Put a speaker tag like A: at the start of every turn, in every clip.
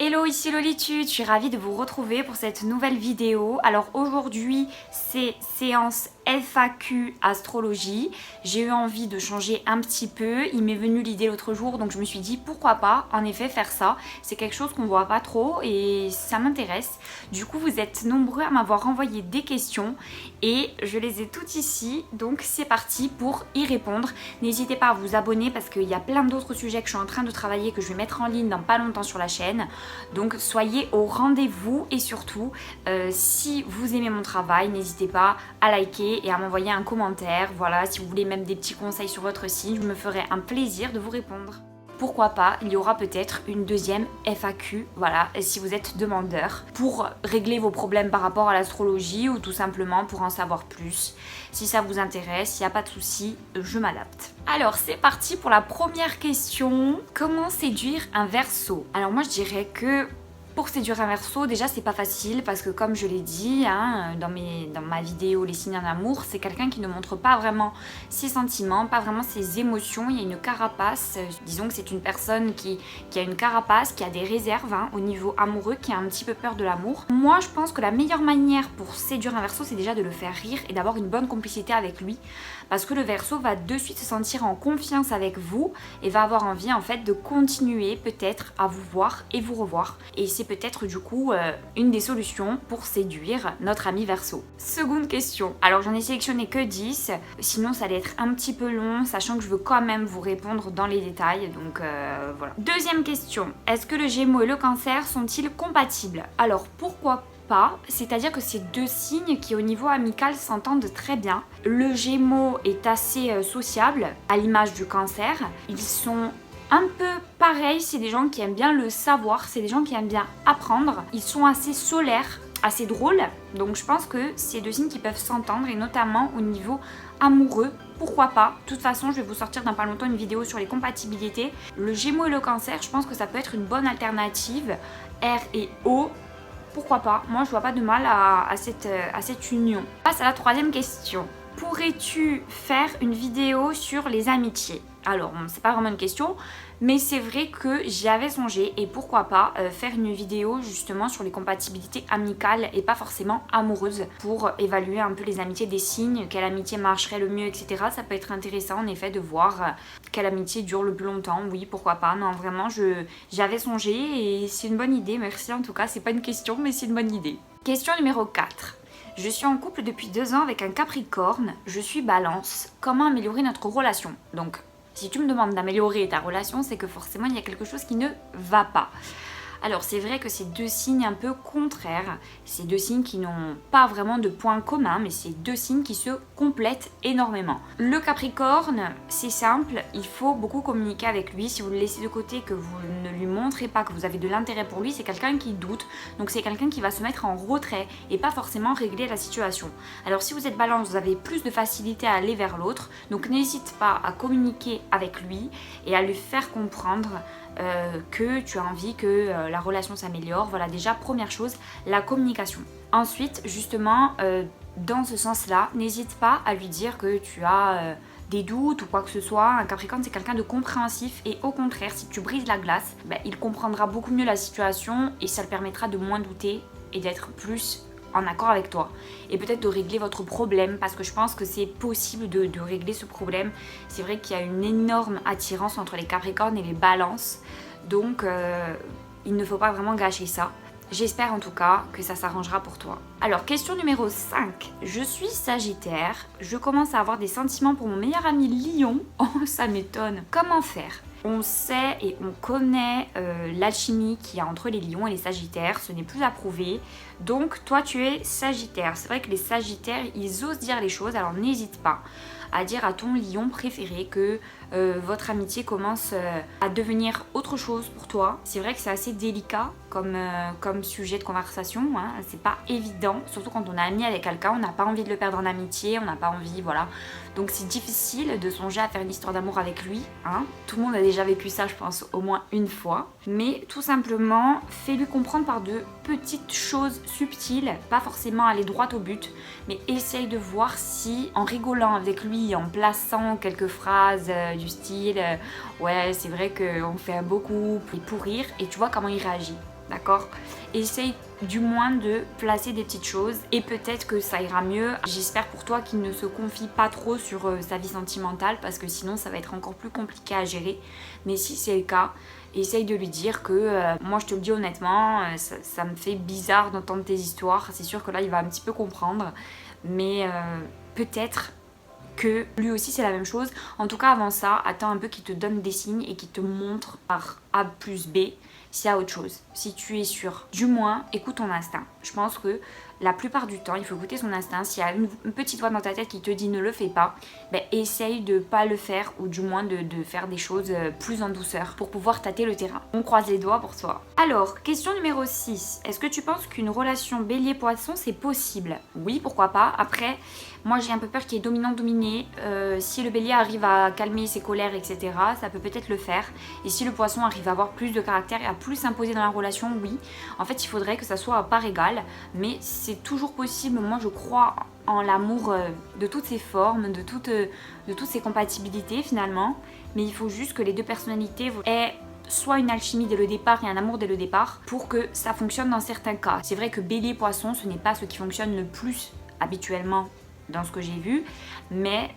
A: Hello, ici Lolitude, je suis ravie de vous retrouver pour cette nouvelle vidéo. Alors aujourd'hui, c'est séance FAQ astrologie. J'ai eu envie de changer un petit peu, il m'est venu l'idée l'autre jour, donc je me suis dit pourquoi pas en effet faire ça. C'est quelque chose qu'on voit pas trop et ça m'intéresse. Du coup, vous êtes nombreux à m'avoir envoyé des questions et je les ai toutes ici, donc c'est parti pour y répondre. N'hésitez pas à vous abonner parce qu'il y a plein d'autres sujets que je suis en train de travailler, que je vais mettre en ligne dans pas longtemps sur la chaîne. Donc soyez au rendez-vous et surtout, si vous aimez mon travail, n'hésitez pas à liker et à m'envoyer un commentaire. Voilà, si vous voulez même des petits conseils sur votre signe, je me ferai un plaisir de vous répondre. Pourquoi pas, il y aura peut-être une deuxième FAQ, voilà, si vous êtes demandeur, pour régler vos problèmes par rapport à l'astrologie ou tout simplement pour en savoir plus. Si ça vous intéresse, il n'y a pas de souci, je m'adapte. Alors c'est parti pour la première question. Comment séduire un Verseau? Alors moi je dirais que pour séduire un Verseau, déjà c'est pas facile parce que comme je l'ai dit dans ma vidéo Les signes en amour, c'est quelqu'un qui ne montre pas vraiment ses sentiments, pas vraiment ses émotions, il y a une carapace, disons que c'est une personne qui a une carapace, qui a des réserves au niveau amoureux, qui a un petit peu peur de l'amour. Moi je pense que la meilleure manière pour séduire un Verseau, c'est déjà de le faire rire et d'avoir une bonne complicité avec lui, parce que le Verseau va de suite se sentir en confiance avec vous et va avoir envie en fait de continuer peut-être à vous voir et vous revoir, et c'est peut-être du coup une des solutions pour séduire notre ami Verseau. Seconde question, alors j'en ai sélectionné que 10, sinon ça allait être un petit peu long, sachant que je veux quand même vous répondre dans les détails, donc voilà. Deuxième question, est-ce que le Gémeaux et le Cancer sont-ils compatibles? Alors pourquoi pas, c'est-à-dire que c'est deux signes qui au niveau amical s'entendent très bien. Le Gémeaux est assez sociable, à l'image du Cancer. Ils sont un peu pareils, c'est des gens qui aiment bien le savoir, c'est des gens qui aiment bien apprendre. Ils sont assez solaires, assez drôles, donc je pense que c'est deux signes qui peuvent s'entendre, et notamment au niveau amoureux. Pourquoi pas? De toute façon, je vais vous sortir dans pas longtemps une vidéo sur les compatibilités. Le Gémeaux et le Cancer, je pense que ça peut être une bonne alternative. R et O, pourquoi pas? Moi je vois pas de mal à cette union. On passe à la troisième question. Pourrais-tu faire une vidéo sur les amitiés? Alors c'est pas vraiment une question, mais c'est vrai que j'y avais songé, et pourquoi pas faire une vidéo justement sur les compatibilités amicales et pas forcément amoureuses, pour évaluer un peu les amitiés des signes, quelle amitié marcherait le mieux, etc. Ça peut être intéressant en effet de voir quelle amitié dure le plus longtemps. Oui, pourquoi pas. Non, vraiment j'y avais songé et c'est une bonne idée. Merci en tout cas, c'est pas une question mais c'est une bonne idée. Question numéro 4. Je suis en couple depuis 2 ans avec un Capricorne, je suis Balance. Comment améliorer notre relation? Donc si tu me demandes d'améliorer ta relation, c'est que forcément il y a quelque chose qui ne va pas. Alors c'est vrai que c'est deux signes un peu contraires, c'est deux signes qui n'ont pas vraiment de points communs, mais c'est deux signes qui se complètent énormément. Le Capricorne, c'est simple, il faut beaucoup communiquer avec lui. Si vous le laissez de côté, que vous ne lui montrez pas que vous avez de l'intérêt pour lui, c'est quelqu'un qui doute, donc c'est quelqu'un qui va se mettre en retrait et pas forcément régler la situation. Alors si vous êtes Balance, vous avez plus de facilité à aller vers l'autre, donc n'hésite pas à communiquer avec lui et à lui faire comprendre que tu as envie que la relation s'améliore. Voilà, déjà première chose, la communication. Ensuite justement dans ce sens là, n'hésite pas à lui dire que tu as des doutes ou quoi que ce soit. Un Capricorne c'est quelqu'un de compréhensif, et au contraire si tu brises la glace, il comprendra beaucoup mieux la situation et ça le permettra de moins douter et d'être plus en accord avec toi, et peut-être de régler votre problème, parce que je pense que c'est possible de régler ce problème. C'est vrai qu'il y a une énorme attirance entre les Capricornes et les Balances, donc il ne faut pas vraiment gâcher ça. J'espère en tout cas que ça s'arrangera pour toi. Alors question numéro 5. Je suis Sagittaire, je commence à avoir des sentiments pour mon meilleur ami Lion. Oh ça m'étonne. Comment faire? On sait et on connaît l'alchimie qu'il y a entre les lions et les sagittaires, ce n'est plus à prouver. Donc toi tu es Sagittaire. C'est vrai que les Sagittaires, ils osent dire les choses, alors n'hésite pas à dire à ton lion préféré que votre amitié commence à devenir autre chose pour toi. C'est vrai que c'est assez délicat comme sujet de conversation, c'est pas évident, surtout quand on est ami avec quelqu'un, on n'a pas envie de le perdre en amitié, on n'a pas envie, voilà. Donc c'est difficile de songer à faire une histoire d'amour avec lui, Tout le monde a déjà vécu ça, je pense, au moins une fois. Mais tout simplement, fais-lui comprendre par de petites choses subtiles, pas forcément aller droit au but, mais essaye de voir si, en rigolant avec lui, en plaçant quelques phrases du style ouais c'est vrai qu'on fait un beau couple, pour rire, et tu vois comment il réagit. d'accord? Essaye du moins de placer des petites choses et peut-être que ça ira mieux. J'espère pour toi qu'il ne se confie pas trop sur sa vie sentimentale parce que sinon ça va être encore plus compliqué à gérer. Mais si c'est le cas, essaye de lui dire que moi je te le dis honnêtement, ça me fait bizarre d'entendre tes histoires. C'est sûr que là il va un petit peu comprendre, mais peut-être que lui aussi c'est la même chose. En tout cas avant ça, attends un peu qu'il te donne des signes et qu'il te montre par A plus B s'il y a autre chose. Si tu es sûr, du moins écoute ton instinct. Je pense que la plupart du temps il faut écouter son instinct. S'il y a une petite voix dans ta tête qui te dit ne le fais pas, ben essaye de pas le faire ou du moins de faire des choses plus en douceur pour pouvoir tâter le terrain. On croise les doigts pour toi. Alors, question numéro 6. Est-ce que tu penses qu'une relation bélier-poisson c'est possible? Oui, pourquoi pas. Après, moi j'ai un peu peur qu'il y ait dominant-dominé. Si le bélier arrive à calmer ses colères, etc., ça peut peut-être le faire. Et si le poisson arrive à avoir plus de caractère et à plus s'imposer dans la relation, oui. En fait, il faudrait que ça soit à part égale. Mais c'est toujours possible. Moi, je crois en l'amour de toutes ses formes, de toutes ses compatibilités finalement. Mais il faut juste que les deux personnalités aient soit une alchimie dès le départ et un amour dès le départ pour que ça fonctionne dans certains cas. C'est vrai que bélier-poisson, ce n'est pas ce qui fonctionne le plus habituellement dans ce que j'ai vu, mais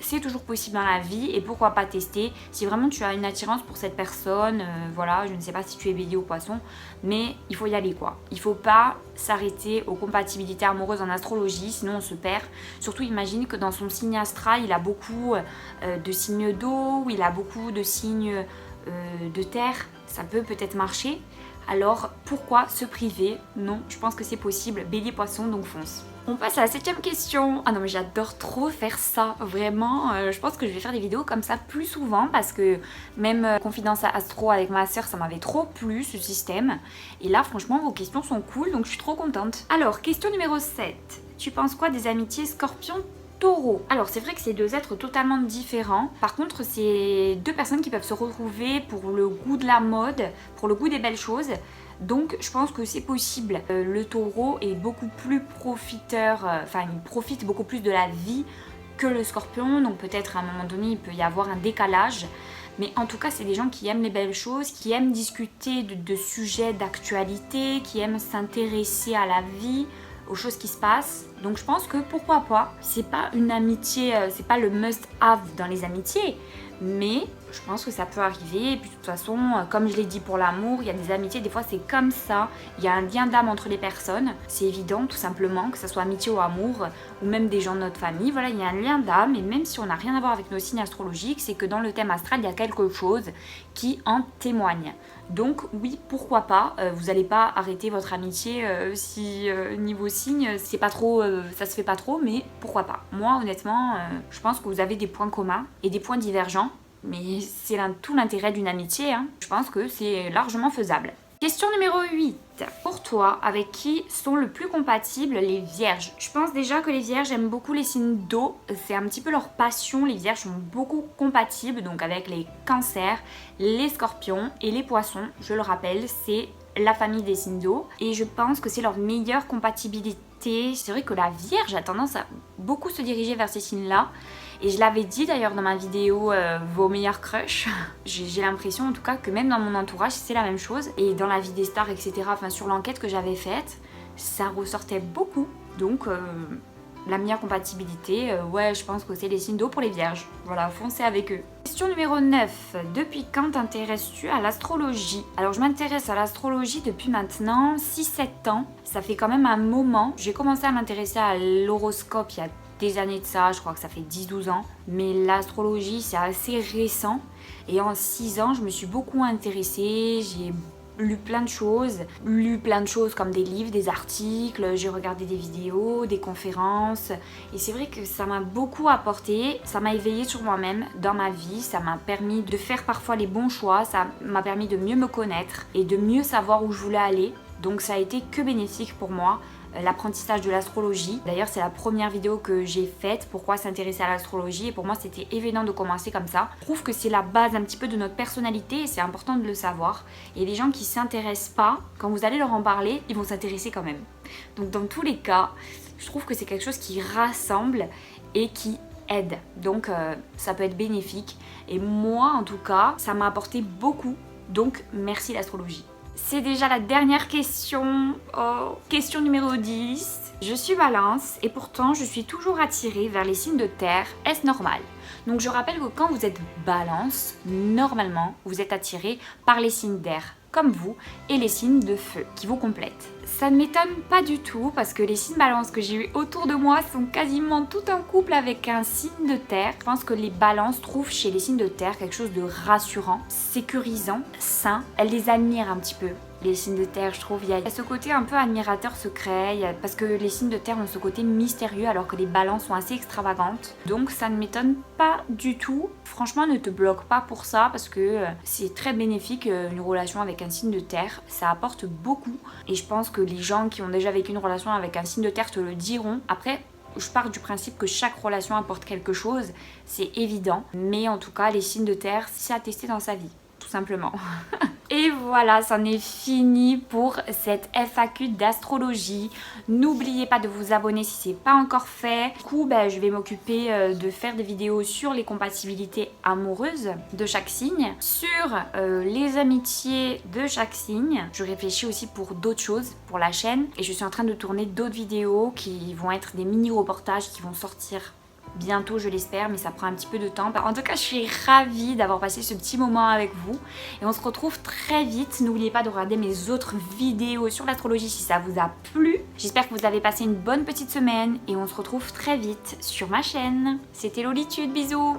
A: c'est toujours possible dans la vie et pourquoi pas tester si vraiment tu as une attirance pour cette personne. Voilà, je ne sais pas si tu es bélier ou poisson, mais il faut y aller quoi. Il faut pas s'arrêter aux compatibilités amoureuses en astrologie, sinon on se perd. Surtout imagine que dans son signe astral il a beaucoup de signes d'eau, ou il a beaucoup de signes de terre, ça peut peut-être marcher. Alors pourquoi se priver? Non, je pense que c'est possible. Bélier poisson, donc fonce. On passe à la 7ème question. Ah non mais j'adore trop faire ça, vraiment. Je pense que je vais faire des vidéos comme ça plus souvent parce que même confidence astro avec ma soeur, ça m'avait trop plu ce système. Et là franchement vos questions sont cool, donc je suis trop contente. Alors question numéro 7. Tu penses quoi des amitiés scorpion Taureau? Alors c'est vrai que c'est deux êtres totalement différents. Par contre c'est deux personnes qui peuvent se retrouver pour le goût de la mode, pour le goût des belles choses. Donc je pense que c'est possible. Le taureau est beaucoup plus profiteur, il profite beaucoup plus de la vie que le scorpion. Donc peut-être à un moment donné il peut y avoir un décalage. Mais en tout cas c'est des gens qui aiment les belles choses, qui aiment discuter de sujets d'actualité, qui aiment s'intéresser à la vie, aux choses qui se passent. Donc je pense que pourquoi pas. C'est pas une amitié, c'est pas le must have dans les amitiés, mais je pense que ça peut arriver. Et puis de toute façon, comme je l'ai dit pour l'amour, il y a des amitiés, des fois c'est comme ça, il y a un lien d'âme entre les personnes, c'est évident tout simplement, que ce soit amitié ou amour, ou même des gens de notre famille, voilà, il y a un lien d'âme. Et même si on n'a rien à voir avec nos signes astrologiques, c'est que dans le thème astral, il y a quelque chose qui en témoigne. Donc oui, pourquoi pas, vous n'allez pas arrêter votre amitié si niveau signe, c'est pas trop, ça se fait pas trop, mais pourquoi pas. Moi honnêtement, je pense que vous avez des points communs et des points divergents, mais c'est tout l'intérêt d'une amitié, hein. Je pense que c'est largement faisable. Question numéro 8. Pour toi, avec qui sont le plus compatibles les vierges? Je pense déjà que les vierges aiment beaucoup les signes d'eau. C'est un petit peu leur passion. Les vierges sont beaucoup compatibles donc avec les cancers, les scorpions et les poissons. Je le rappelle, c'est la famille des signes d'eau. Et je pense que c'est leur meilleure compatibilité. C'est vrai que la vierge a tendance à beaucoup se diriger vers ces signes-là. Et je l'avais dit d'ailleurs dans ma vidéo vos meilleurs crushs. J'ai l'impression en tout cas que même dans mon entourage c'est la même chose. Et dans la vie des stars etc, enfin sur l'enquête que j'avais faite, ça ressortait beaucoup. Donc la meilleure compatibilité, ouais je pense que c'est les signes d'eau pour les vierges. Voilà, foncez avec eux. Question numéro 9. Depuis quand t'intéresses-tu à l'astrologie? Alors je m'intéresse à l'astrologie depuis maintenant 6-7 ans. Ça fait quand même un moment. J'ai commencé à m'intéresser à l'horoscope il y a des années de ça, je crois que ça fait 10-12 ans. Mais l'astrologie, c'est assez récent. Et en 6 ans, je me suis beaucoup intéressée. J'ai lu plein de choses. Comme des livres, des articles. J'ai regardé des vidéos, des conférences. Et c'est vrai que ça m'a beaucoup apporté. Ça m'a éveillée sur moi-même dans ma vie. Ça m'a permis de faire parfois les bons choix. Ça m'a permis de mieux me connaître et de mieux savoir où je voulais aller. Donc ça a été que bénéfique pour moi. L'apprentissage de l'astrologie. D'ailleurs c'est la première vidéo que j'ai faite, pourquoi s'intéresser à l'astrologie, et pour moi c'était évident de commencer comme ça. Je trouve que c'est la base un petit peu de notre personnalité et c'est important de le savoir. Et les gens qui s'intéressent pas, quand vous allez leur en parler, ils vont s'intéresser quand même. Donc dans tous les cas, je trouve que c'est quelque chose qui rassemble et qui aide. Donc ça peut être bénéfique. Et moi en tout cas, ça m'a apporté beaucoup. Donc merci l'astrologie. C'est déjà la dernière question. Oh, question numéro 10. Je suis Balance et pourtant je suis toujours attirée vers les signes de terre. Est-ce normal? Donc je rappelle que quand vous êtes Balance, normalement vous êtes attiré par les signes d'air comme vous et les signes de feu qui vous complètent. Ça ne m'étonne pas du tout parce que les signes Balance que j'ai eu autour de moi sont quasiment tout un couple avec un signe de terre. Je pense que les Balances trouvent chez les signes de terre quelque chose de rassurant, sécurisant, sain. Elles les admirent un petit peu. Les signes de terre, je trouve, il y a ce côté un peu admirateur secret, parce que les signes de terre ont ce côté mystérieux alors que les balances sont assez extravagantes. Donc ça ne m'étonne pas du tout. Franchement, ne te bloque pas pour ça parce que c'est très bénéfique une relation avec un signe de terre. Ça apporte beaucoup et je pense que les gens qui ont déjà vécu une relation avec un signe de terre te le diront. Après, je pars du principe que chaque relation apporte quelque chose, c'est évident. Mais en tout cas, les signes de terre, c'est à tester dans sa vie, tout simplement. Et voilà, c'en est fini pour cette FAQ d'astrologie. N'oubliez pas de vous abonner si c'est pas encore fait. Du coup, je vais m'occuper de faire des vidéos sur les compatibilités amoureuses de chaque signe, sur les amitiés de chaque signe. Je réfléchis aussi pour d'autres choses pour la chaîne et je suis en train de tourner d'autres vidéos qui vont être des mini-reportages qui vont sortir bientôt, je l'espère, mais ça prend un petit peu de temps. En tout cas, je suis ravie d'avoir passé ce petit moment avec vous et on se retrouve très vite. N'oubliez pas de regarder mes autres vidéos sur l'astrologie si ça vous a plu. J'espère que vous avez passé une bonne petite semaine et on se retrouve très vite sur ma chaîne. C'était Lolitude, bisous.